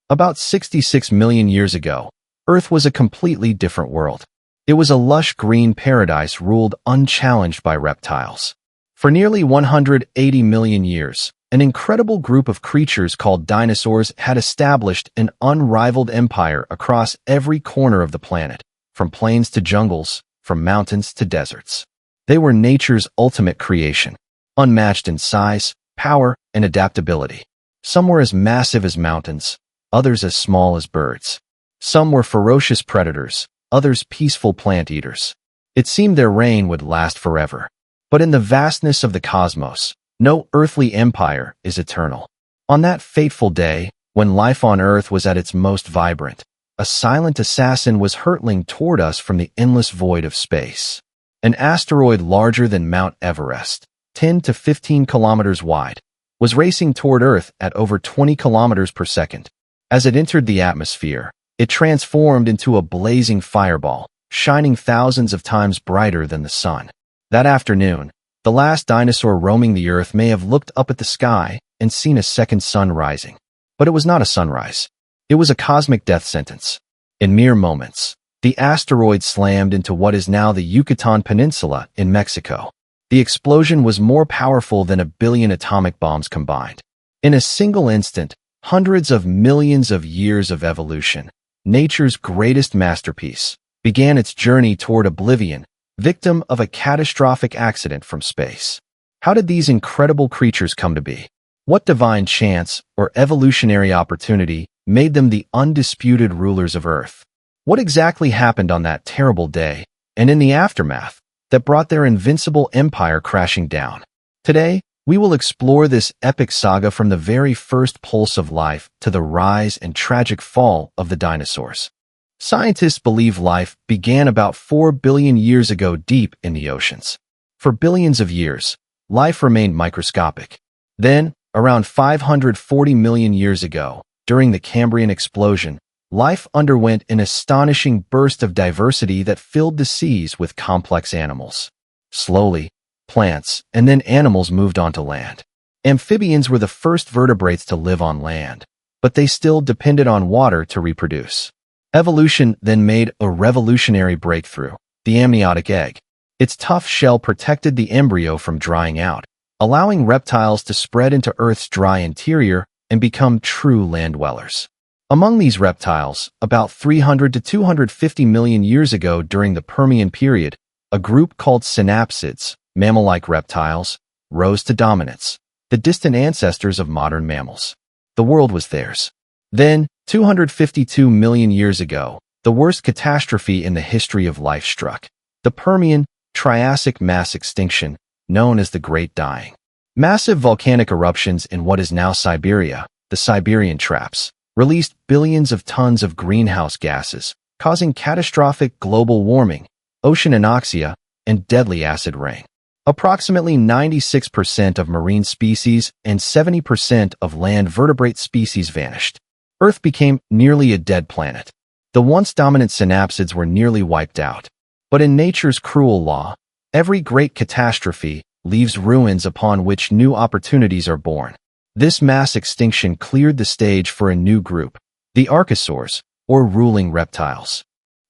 About 66 million years ago, Earth was a completely different world. It was a lush green paradise ruled unchallenged by reptiles. For nearly 180 million years, an incredible group of creatures called dinosaurs had established an unrivaled empire across every corner of the planet, from plains to jungles, from mountains to deserts. They were nature's ultimate creation, unmatched in size, power, and adaptability. Some were as massive as mountains, others as small as birds. Some were ferocious predators, others peaceful plant eaters. It seemed their reign would last forever. But in the vastness of the cosmos, no earthly empire is eternal. On that fateful day, when life on Earth was at its most vibrant, a silent assassin was hurtling toward us from the endless void of space. An asteroid larger than Mount Everest, 10 to 15 kilometers wide, was racing toward Earth at over 20 kilometers per second. As it entered the atmosphere, it transformed into a blazing fireball, shining thousands of times brighter than the sun. That afternoon, the last dinosaur roaming the Earth may have looked up at the sky and seen a second sun rising. But it was not a sunrise. It was a cosmic death sentence. In mere moments, the asteroid slammed into what is now the Yucatan Peninsula in Mexico. The explosion was more powerful than 1 billion atomic bombs combined. In a single instant, hundreds of millions of years of evolution, nature's greatest masterpiece, began its journey toward oblivion, victim of a catastrophic accident from space. How did these incredible creatures come to be? What divine chance or evolutionary opportunity made them the undisputed rulers of Earth? What exactly happened on that terrible day, and in the aftermath, that brought their invincible empire crashing down? Today, we will explore this epic saga from the very first pulse of life to the rise and tragic fall of the dinosaurs. Scientists believe life began about 4 billion years ago deep in the oceans. For billions of years, life remained microscopic. Then, around 540 million years ago, during the Cambrian explosion, life underwent an astonishing burst of diversity that filled the seas with complex animals. Slowly, plants and then animals moved onto land. Amphibians were the first vertebrates to live on land, but they still depended on water to reproduce. Evolution then made a revolutionary breakthrough, the amniotic egg. Its tough shell protected the embryo from drying out, allowing reptiles to spread into Earth's dry interior and become true land dwellers. Among these reptiles, about 300 to 250 million years ago during the Permian period, a group called synapsids, mammal-like reptiles, rose to dominance, the distant ancestors of modern mammals. The world was theirs. Then, 252 million years ago, the worst catastrophe in the history of life struck. The Permian-Triassic mass extinction, known as the Great Dying. Massive volcanic eruptions in what is now Siberia, the Siberian Traps, released billions of tons of greenhouse gases, causing catastrophic global warming, ocean anoxia, and deadly acid rain. Approximately 96% of marine species and 70% of land vertebrate species vanished. Earth became nearly a dead planet. The once dominant synapsids were nearly wiped out. But in nature's cruel law, every great catastrophe leaves ruins upon which new opportunities are born. This mass extinction cleared the stage for a new group, the archosaurs, or ruling reptiles.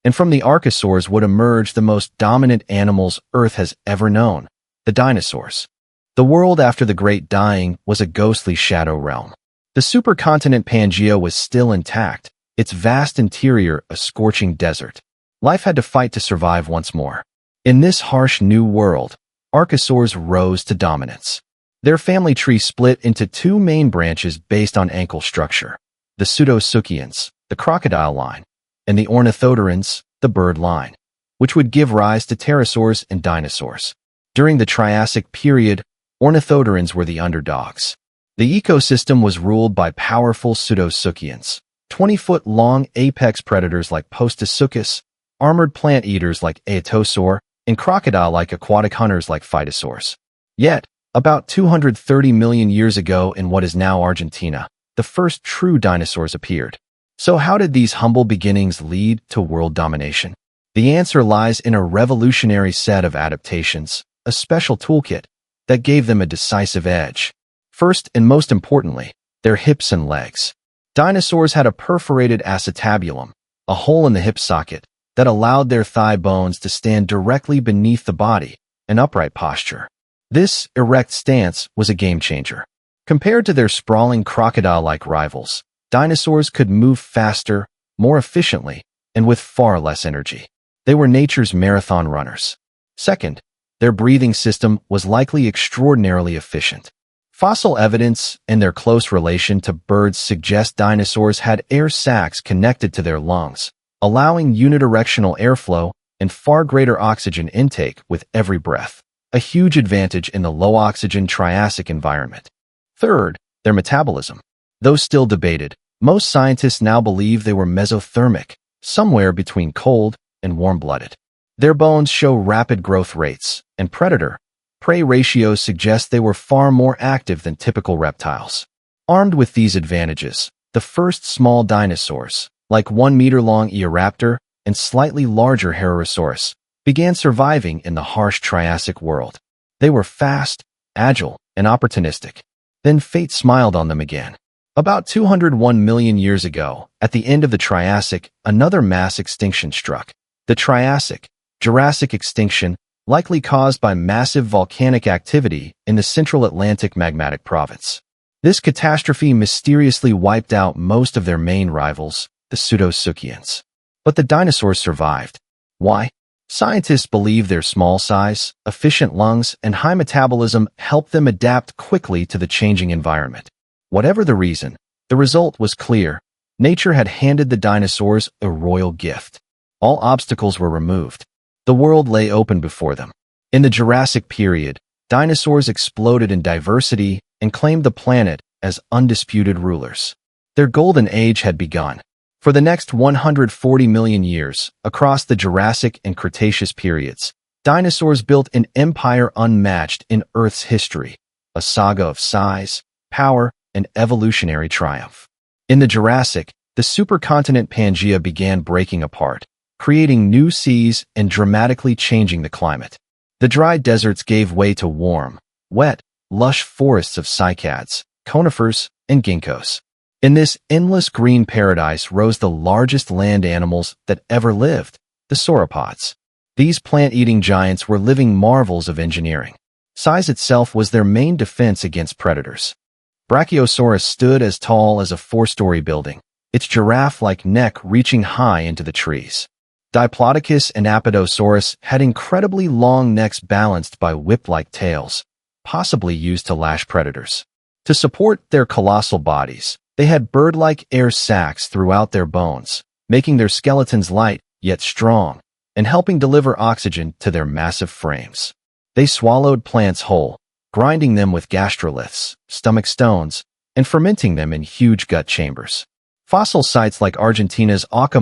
And from the archosaurs would emerge the most dominant animals Earth has ever known, the dinosaurs. The world after the Great Dying was a ghostly shadow realm. The supercontinent Pangaea was still intact, its vast interior a scorching desert. Life had to fight to survive once more. In this harsh new world, archosaurs rose to dominance. Their family tree split into two main branches based on ankle structure, the pseudosuchians, the crocodile line, and the ornithodorans, the bird line, which would give rise to pterosaurs and dinosaurs. During the Triassic period, ornithodorans were the underdogs. The ecosystem was ruled by powerful pseudosuchians, 20-foot-long apex predators like Postosuchus, armored plant eaters like Aetosaur, and crocodile-like aquatic hunters like Phytosaurs. Yet, about 230 million years ago in what is now Argentina, the first true dinosaurs appeared. So how did these humble beginnings lead to world domination? The answer lies in a revolutionary set of adaptations, a special toolkit, that gave them a decisive edge. First and most importantly, their hips and legs. Dinosaurs had a perforated acetabulum, a hole in the hip socket, that allowed their thigh bones to stand directly beneath the body, an upright posture. This erect stance was a game-changer. Compared to their sprawling crocodile-like rivals, dinosaurs could move faster, more efficiently, and with far less energy. They were nature's marathon runners. Second, their breathing system was likely extraordinarily efficient. Fossil evidence and their close relation to birds suggest dinosaurs had air sacs connected to their lungs, allowing unidirectional airflow and far greater oxygen intake with every breath, a huge advantage in the low-oxygen Triassic environment. Third, their metabolism. Though still debated, most scientists now believe they were mesothermic, somewhere between cold and warm-blooded. Their bones show rapid growth rates, and predator-prey ratios suggest they were far more active than typical reptiles. Armed with these advantages, the first small dinosaurs, like 1-meter-long Eoraptor and slightly larger Herosaurus, began surviving in the harsh Triassic world. They were fast, agile, and opportunistic. Then fate smiled on them again. About 201 million years ago, at the end of the Triassic, another mass extinction struck. The Triassic-Jurassic extinction, likely caused by massive volcanic activity in the Central Atlantic magmatic province. This catastrophe mysteriously wiped out most of their main rivals, the pseudosuchians. But the dinosaurs survived. Why? Scientists believe their small size, efficient lungs, and high metabolism helped them adapt quickly to the changing environment. Whatever the reason, the result was clear. Nature had handed the dinosaurs a royal gift. All obstacles were removed. The world lay open before them. In the Jurassic period, dinosaurs exploded in diversity and claimed the planet as undisputed rulers. Their golden age had begun. For the next 140 million years, across the Jurassic and Cretaceous periods, dinosaurs built an empire unmatched in Earth's history, a saga of size, power, and evolutionary triumph. In the Jurassic, the supercontinent Pangaea began breaking apart, creating new seas and dramatically changing the climate. The dry deserts gave way to warm, wet, lush forests of cycads, conifers, and ginkgos. In this endless green paradise rose the largest land animals that ever lived, the sauropods. These plant-eating giants were living marvels of engineering. Size itself was their main defense against predators. Brachiosaurus stood as tall as a 4-story building, its giraffe-like neck reaching high into the trees. Diplodocus and Apatosaurus had incredibly long necks balanced by whip-like tails, possibly used to lash predators. To support their colossal bodies, they had bird-like air sacs throughout their bones, making their skeletons light yet strong, and helping deliver oxygen to their massive frames. They swallowed plants whole, grinding them with gastroliths, stomach stones, and fermenting them in huge gut chambers. Fossil sites like Argentina's Aca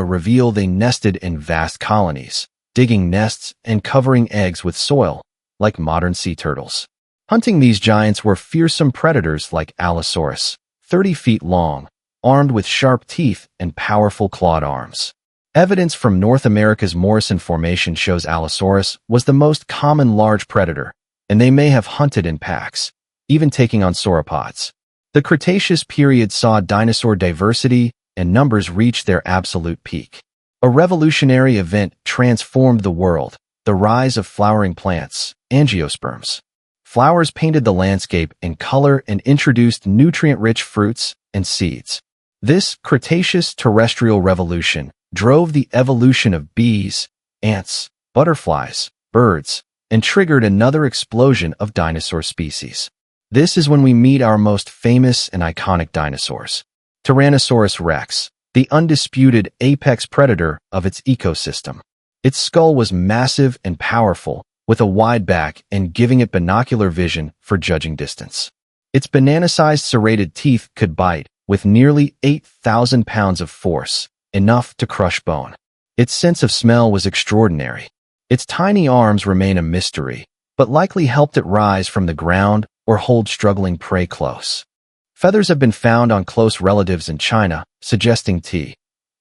reveal they nested in vast colonies, digging nests and covering eggs with soil, like modern sea turtles. Hunting these giants were fearsome predators like Allosaurus, 30 feet long, armed with sharp teeth and powerful clawed arms. Evidence from North America's Morrison Formation shows Allosaurus was the most common large predator, and they may have hunted in packs, even taking on sauropods. The Cretaceous period saw dinosaur diversity and numbers reach their absolute peak. A revolutionary event transformed the world, the rise of flowering plants, angiosperms. Flowers painted the landscape in color and introduced nutrient-rich fruits and seeds. This Cretaceous terrestrial revolution drove the evolution of bees, ants, butterflies, birds, and triggered another explosion of dinosaur species. This is when we meet our most famous and iconic dinosaurs. Tyrannosaurus rex, the undisputed apex predator of its ecosystem. Its skull was massive and powerful, with a wide back and giving it binocular vision for judging distance. Its banana-sized serrated teeth could bite, with nearly 8,000 pounds of force, enough to crush bone. Its sense of smell was extraordinary. Its tiny arms remain a mystery, but likely helped it rise from the ground or hold struggling prey close. Feathers have been found on close relatives in China, suggesting T.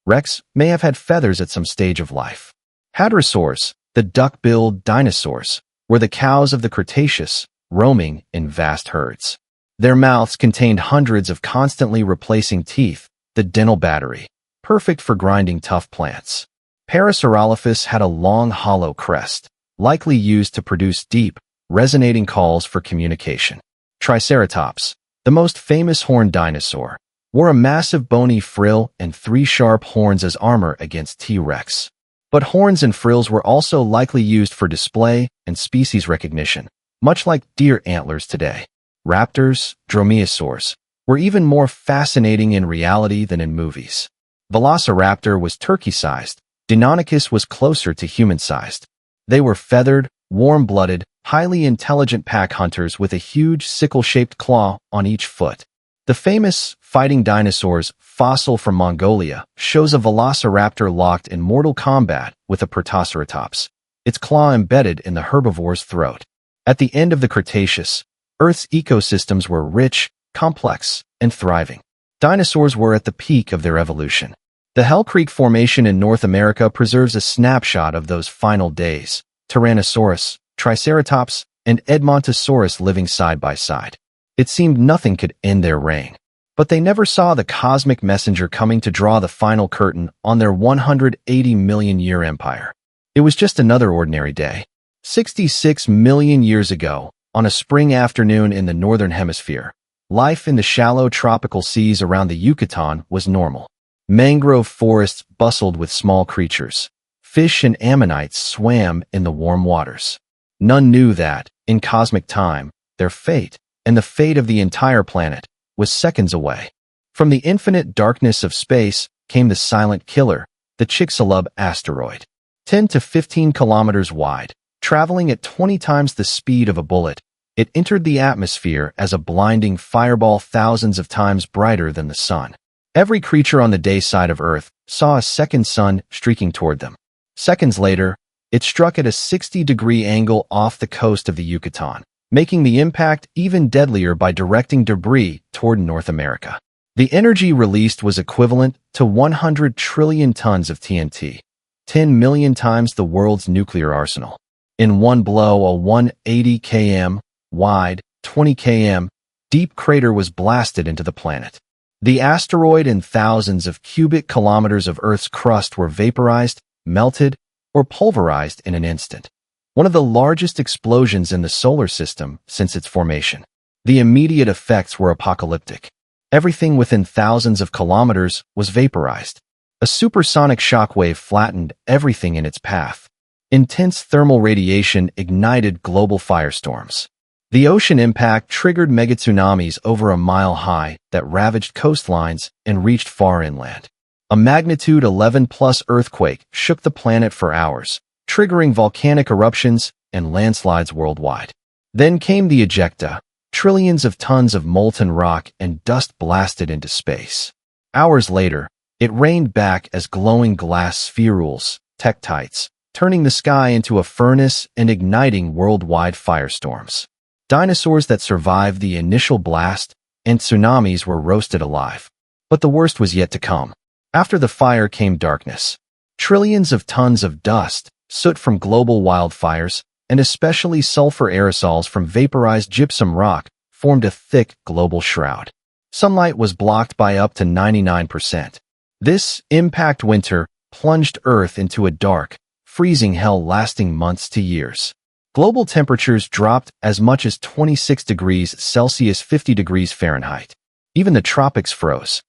rex may have had feathers at some stage of life. Hadrosaurs, the duck-billed dinosaurs, were the cows of the Cretaceous, roaming in vast herds. Their mouths contained hundreds of constantly replacing teeth, the dental battery, perfect for grinding tough plants. Parasaurolophus had a long hollow crest, likely used to produce deep, resonating calls for communication. Triceratops, the most famous horned dinosaur, wore a massive bony frill and 3 sharp horns as armor against T-Rex. But horns and frills were also likely used for display and species recognition, much like deer antlers today. Raptors, dromaeosaurs, were even more fascinating in reality than in movies. Velociraptor was turkey-sized, Deinonychus was closer to human-sized. They were feathered, warm-blooded, highly intelligent pack hunters with a huge sickle-shaped claw on each foot. The famous Fighting Dinosaurs fossil from Mongolia shows a velociraptor locked in mortal combat with a protoceratops, its claw embedded in the herbivore's throat. At the end of the Cretaceous, Earth's ecosystems were rich, complex, and thriving. Dinosaurs were at the peak of their evolution. The Hell Creek Formation in North America preserves a snapshot of those final days. Tyrannosaurus, Triceratops, and Edmontosaurus living side by side. It seemed nothing could end their reign. But they never saw the cosmic messenger coming to draw the final curtain on their 180-million-year empire. It was just another ordinary day. 66 million years ago, on a spring afternoon in the northern hemisphere, life in the shallow tropical seas around the Yucatan was normal. Mangrove forests bustled with small creatures. Fish and ammonites swam in the warm waters. None knew that, in cosmic time, their fate, and the fate of the entire planet, was seconds away. From the infinite darkness of space came the silent killer, the Chicxulub asteroid. 10 to 15 kilometers wide, traveling at 20 times the speed of a bullet, it entered the atmosphere as a blinding fireball thousands of times brighter than the sun. Every creature on the day side of Earth saw a second sun streaking toward them. Seconds later, it struck at a 60-degree angle off the coast of the Yucatan, making the impact even deadlier by directing debris toward North America. The energy released was equivalent to 100 trillion tons of TNT, 10 million times the world's nuclear arsenal. In one blow, a 180 km wide, 20 km deep crater was blasted into the planet. The asteroid and thousands of cubic kilometers of Earth's crust were vaporized, melted, or pulverized in an instant. One of the largest explosions in the solar system since its formation. The immediate effects were apocalyptic. Everything within thousands of kilometers was vaporized. A supersonic shockwave flattened everything in its path. Intense thermal radiation ignited global firestorms. The ocean impact triggered megatsunamis over a mile high that ravaged coastlines and reached far inland. A magnitude 11+ earthquake shook the planet for hours, triggering volcanic eruptions and landslides worldwide. Then came the ejecta, trillions of tons of molten rock and dust blasted into space. Hours later, it rained back as glowing glass spherules, tektites, turning the sky into a furnace and igniting worldwide firestorms. Dinosaurs that survived the initial blast and tsunamis were roasted alive. But the worst was yet to come. After the fire came darkness. Trillions of tons of dust, soot from global wildfires, and especially sulfur aerosols from vaporized gypsum rock formed a thick global shroud. Sunlight was blocked by up to 99%. This impact winter plunged Earth into a dark, freezing hell lasting months to years. Global temperatures dropped as much as 26 degrees Celsius 50 degrees Fahrenheit. Even the tropics froze.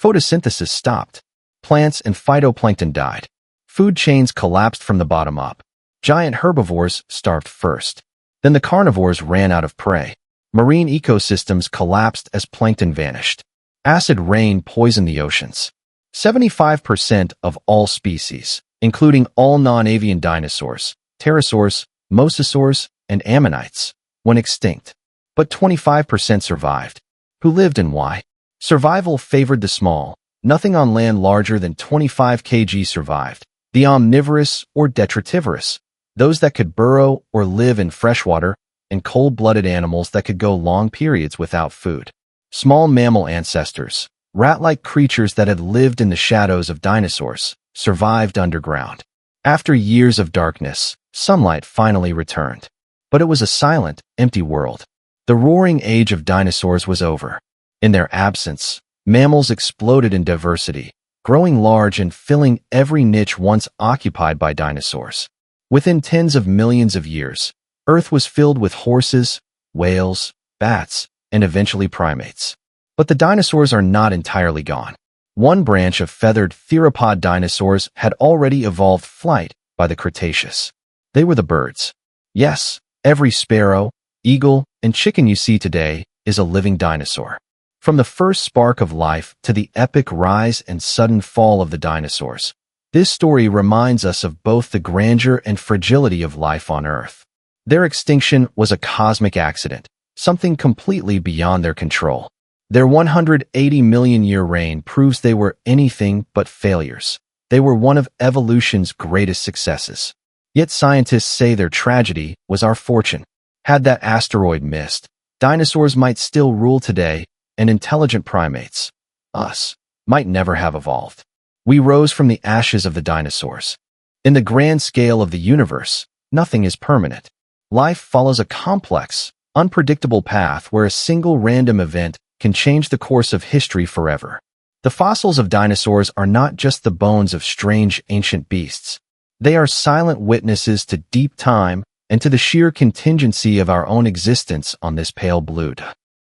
Photosynthesis stopped. Plants and phytoplankton died. Food chains collapsed from the bottom up. Giant herbivores starved first. Then the carnivores ran out of prey. Marine ecosystems collapsed as plankton vanished. Acid rain poisoned the oceans. 75% of all species, including all non-avian dinosaurs, pterosaurs, mosasaurs, and ammonites, went extinct. But 25% survived. Who lived and why? Survival favored the small. Nothing on land larger than 25 kg survived. The omnivorous or detritivorous, those that could burrow or live in freshwater, and cold-blooded animals that could go long periods without food. Small mammal ancestors, rat-like creatures that had lived in the shadows of dinosaurs, survived underground. After years of darkness, sunlight finally returned. But it was a silent, empty world. The roaring age of dinosaurs was over. In their absence, mammals exploded in diversity, growing large and filling every niche once occupied by dinosaurs. Within tens of millions of years, Earth was filled with horses, whales, bats, and eventually primates. But the dinosaurs are not entirely gone. One branch of feathered theropod dinosaurs had already evolved flight by the Cretaceous. They were the birds. Yes, every sparrow, eagle, and chicken you see today is a living dinosaur. From the first spark of life to the epic rise and sudden fall of the dinosaurs, this story reminds us of both the grandeur and fragility of life on Earth. Their extinction was a cosmic accident, something completely beyond their control. Their 180 million year reign proves they were anything but failures. They were one of evolution's greatest successes. Yet scientists say their tragedy was our fortune. Had that asteroid missed, dinosaurs might still rule today, and intelligent primates, us, might never have evolved. We rose from the ashes of the dinosaurs. In the grand scale of the universe, nothing is permanent. Life follows a complex, unpredictable path where a single random event can change the course of history forever. The fossils of dinosaurs are not just the bones of strange ancient beasts. They are silent witnesses to deep time and to the sheer contingency of our own existence on this pale blue